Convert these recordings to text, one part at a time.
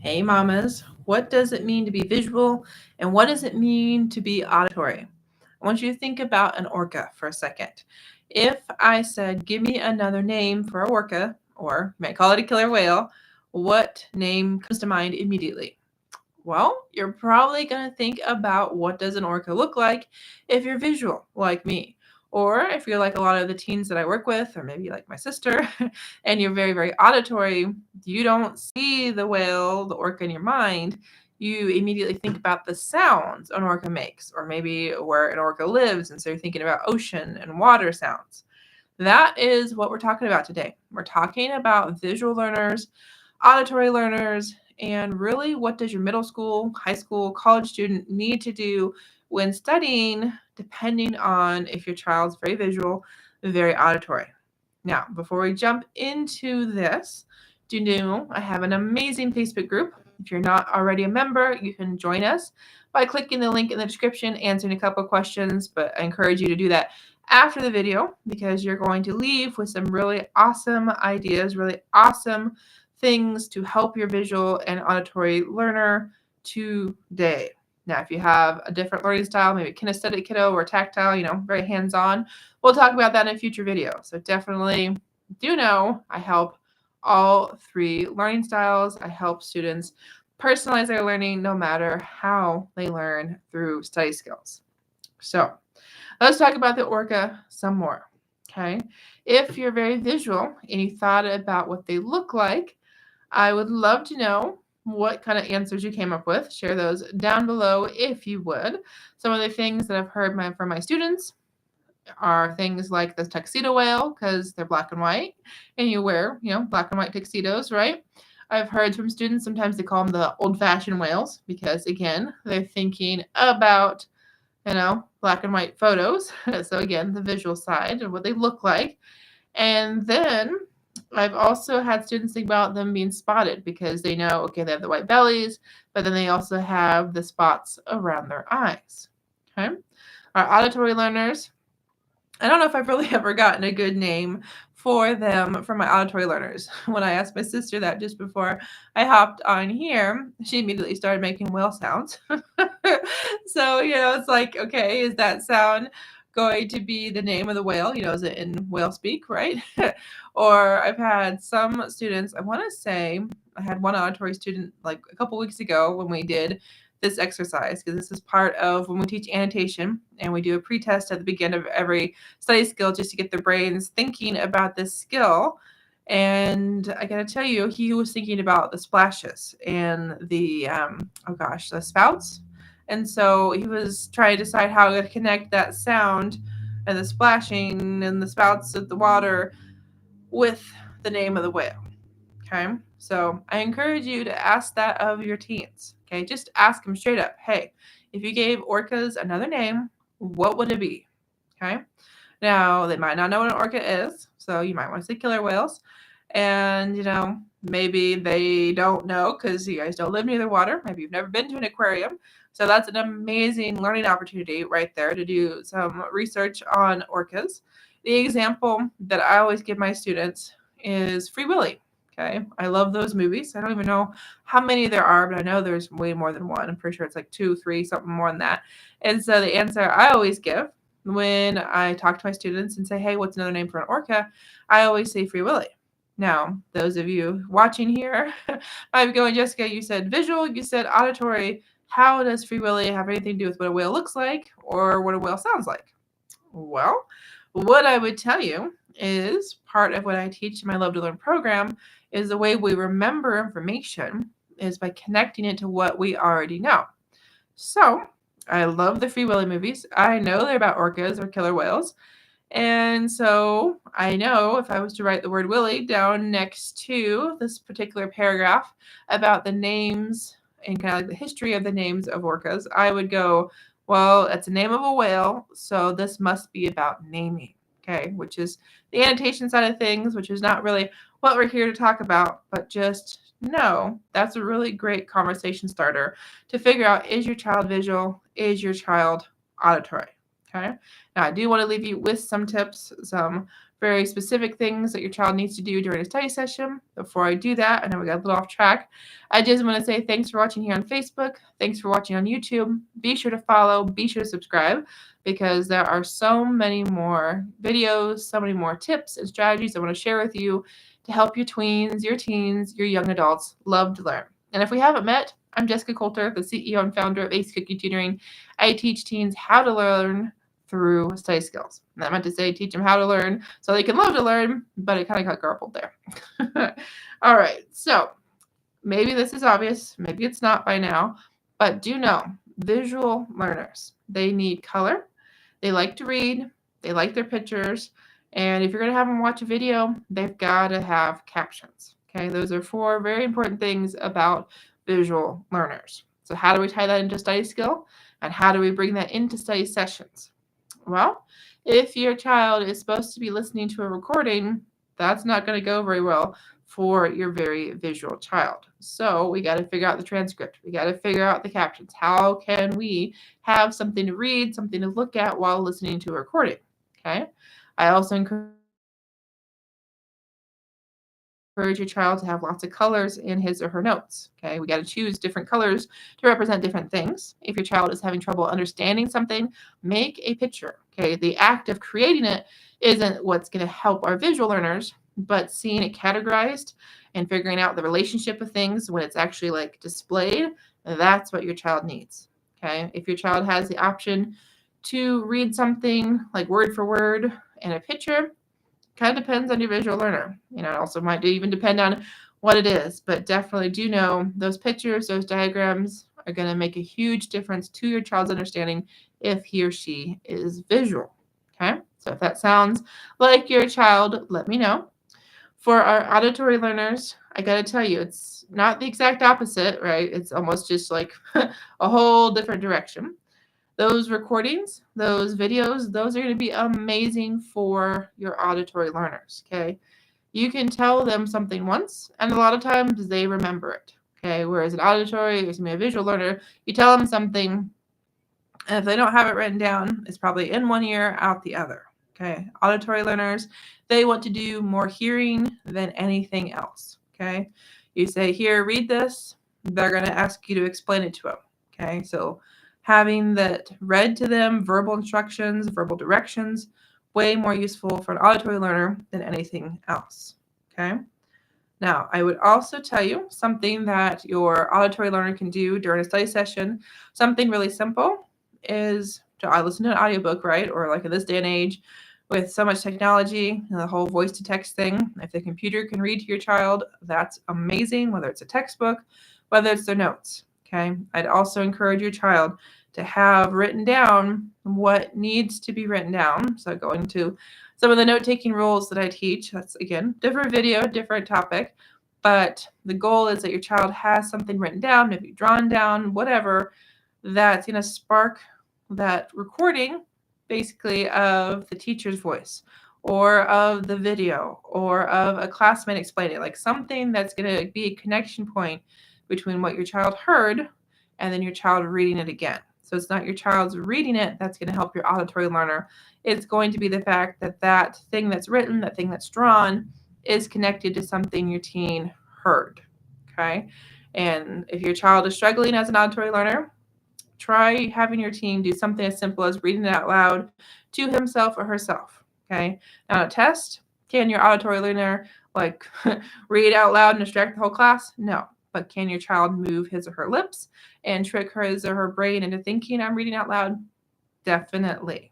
Hey mamas, what does it mean to be visual and what does it mean to be auditory? I want you to think about an orca for a second. If I said, give me another name for a orca, or you might call it a killer whale, what name comes to mind immediately? Well, you're probably going to think about what does an orca look like if you're visual like me. Or if you're like a lot of the teens that I work with, or maybe like my sister, and you're very, very auditory, you don't see the whale, the orca in your mind. You immediately think about the sounds an orca makes, or maybe where an orca lives. And so you're thinking about ocean and water sounds. That is what we're talking about today. We're talking about visual learners, auditory learners, and really what does your middle school, high school, college student need to do when studying, depending on if your child's very visual, very auditory. Now, before we jump into this, do you know I have an amazing Facebook group? If you're not already a member, you can join us by clicking the link in the description, answering a couple of questions, but I encourage you to do that after the video because you're going to leave with some really awesome ideas, really awesome things to help your visual and auditory learner today. Now, if you have a different learning style, maybe kinesthetic kiddo or tactile, very hands-on, we'll talk about that in a future video. So definitely do know I help all three learning styles. I help students personalize their learning no matter how they learn through study skills. So let's talk about the orca some more. Okay. If you're very visual and you thought about what they look like, I would love to know what kind of answers you came up with. Share those down below if you would. Some of the things that I've heard from my students are things like the tuxedo whale because they're black and white and you wear, black and white tuxedos, right? I've heard from students sometimes they call them the old-fashioned whales because, again, they're thinking about, black and white photos. So, again, the visual side of what they look like. And then I've also had students think about them being spotted because they know, okay, they have the white bellies, but then they also have the spots around their eyes. Okay. Our auditory learners, I don't know if I've really ever gotten a good name for them for my auditory learners. When I asked my sister that just before I hopped on here, she immediately started making whale sounds. So, it's like, okay, is that sound going to be the name of the whale? Is it in whale speak, right? Or I've had some students, I want to say, I had one auditory student like a couple weeks ago when we did this exercise, because this is part of when we teach annotation and we do a pre-test at the beginning of every study skill just to get the brains thinking about this skill. And I gotta tell you, he was thinking about the splashes and the the spouts. And so he was trying to decide how to connect that sound and the splashing and the spouts of the water with the name of the whale. Okay. So I encourage you to ask that of your teens. Okay. Just ask them straight up. Hey, if you gave orcas another name, what would it be? Okay. Now, they might not know what an orca is. So you might want to say killer whales. And, maybe they don't know because you guys don't live near the water. Maybe you've never been to an aquarium. So that's an amazing learning opportunity right there to do some research on orcas. The example that I always give my students is Free Willy. Okay. I love those movies. I don't even know how many there are, but I know there's way more than one. I'm pretty sure it's like 2, 3, something more than that. And so the answer I always give when I talk to my students and say, hey, what's another name for an orca? I always say Free Willy. Now, those of you watching here might be going, Jessyka, you said visual, you said auditory. How does Free Willy have anything to do with what a whale looks like or what a whale sounds like? Well, what I would tell you is part of what I teach in my Love to Learn program is the way we remember information is by connecting it to what we already know. So I love the Free Willy movies. I know they're about orcas or killer whales. And so I know if I was to write the word Willy down next to this particular paragraph about the names and kind of like the history of the names of orcas, I would go, well, it's a name of a whale, so this must be about naming, okay, which is the annotation side of things, which is not really what we're here to talk about, but just know that's a really great conversation starter to figure out, is your child visual? Is your child auditory? Okay. Now, I do want to leave you with some tips, some very specific things that your child needs to do during a study session. Before I do that, I know we got a little off track. I just want to say thanks for watching here on Facebook. Thanks for watching on YouTube. Be sure to follow, be sure to subscribe, because there are so many more videos, so many more tips and strategies I want to share with you to help your tweens, your teens, your young adults love to learn. And if we haven't met, I'm Jessyka Coulter, the CEO and founder of Ace Cookie Tutoring. I teach teens how to learn through study skills. And I meant to say teach them how to learn so they can love to learn, but it kind of got garbled there. All right, so maybe this is obvious, maybe it's not by now, but do know visual learners, they need color, they like to read, they like their pictures, and if you're going to have them watch a video, they've got to have captions. Okay, those are 4 very important things about visual learners. So how do we tie that into study skill, and how do we bring that into study sessions? Well, if your child is supposed to be listening to a recording, that's not going to go very well for your very visual child. So we got to figure out the transcript. We got to figure out the captions. How can we have something to read, something to look at while listening to a recording? Okay. I also encourage your child to have lots of colors in his or her notes. Okay, we got to choose different colors to represent different things. If your child is having trouble understanding something, make a picture. Okay, the act of creating it isn't what's going to help our visual learners, but seeing it categorized and figuring out the relationship of things when it's actually like displayed, that's what your child needs. Okay, if your child has the option to read something like word for word and a picture, kind of depends on your visual learner. It also might even depend on what it is, but definitely do know those pictures, those diagrams are going to make a huge difference to your child's understanding if he or she is visual. Okay, so if that sounds like your child, let me know. For our auditory learners, I got to tell you, it's not the exact opposite, right? It's almost just like a whole different direction. Those recordings, those videos, those are going to be amazing for your auditory learners, okay? You can tell them something once, and a lot of times they remember it, okay? Whereas an auditory, or a visual learner, you tell them something, and if they don't have it written down, it's probably in one ear, out the other, okay? Auditory learners, they want to do more hearing than anything else, okay? You say, here, read this. They're going to ask you to explain it to them, okay? So having that read to them, verbal instructions, verbal directions, way more useful for an auditory learner than anything else, okay? Now, I would also tell you something that your auditory learner can do during a study session, something really simple, is to listen to an audiobook, right? Or like in this day and age, with so much technology, the whole voice to text thing, if the computer can read to your child, that's amazing, whether it's a textbook, whether it's their notes, okay? I'd also encourage your child to have written down what needs to be written down. So going to some of the note-taking rules that I teach, that's, again, different video, different topic, but the goal is that your child has something written down, maybe drawn down, whatever, that's going to spark that recording, basically, of the teacher's voice or of the video or of a classmate explaining it, like something that's going to be a connection point between what your child heard and then your child reading it again. So it's not your child's reading it that's going to help your auditory learner. It's going to be the fact that that thing that's written, that thing that's drawn, is connected to something your teen heard, okay? And if your child is struggling as an auditory learner, try having your teen do something as simple as reading it out loud to himself or herself, okay? Now, a test, can your auditory learner like read out loud and distract the whole class? No. But can your child move his or her lips and trick his or her brain into thinking I'm reading out loud? Definitely.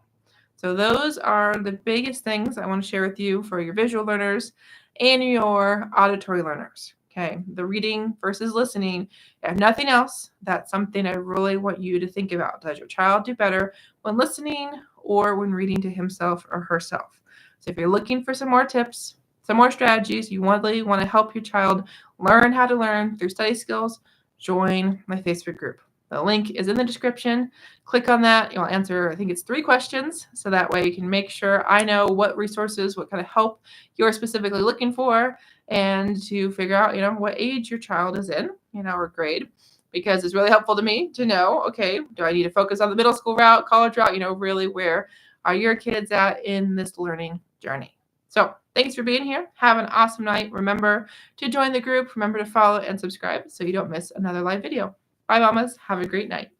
So those are the biggest things I want to share with you for your visual learners and your auditory learners. Okay, the reading versus listening. If nothing else, that's something I really want you to think about. Does your child do better when listening or when reading to himself or herself? So if you're looking for some more tips, some more strategies, you really want to help your child learn how to learn through study skills, join my Facebook group. The link is in the description. Click on that. You'll answer, I think it's 3 questions. So that way you can make sure I know what resources, what kind of help you're specifically looking for, and to figure out, what age your child is in, or grade, because it's really helpful to me to know, okay, do I need to focus on the middle school route, college route, really where are your kids at in this learning journey? So thanks for being here. Have an awesome night. Remember to join the group. Remember to follow and subscribe so you don't miss another live video. Bye, mamas. Have a great night.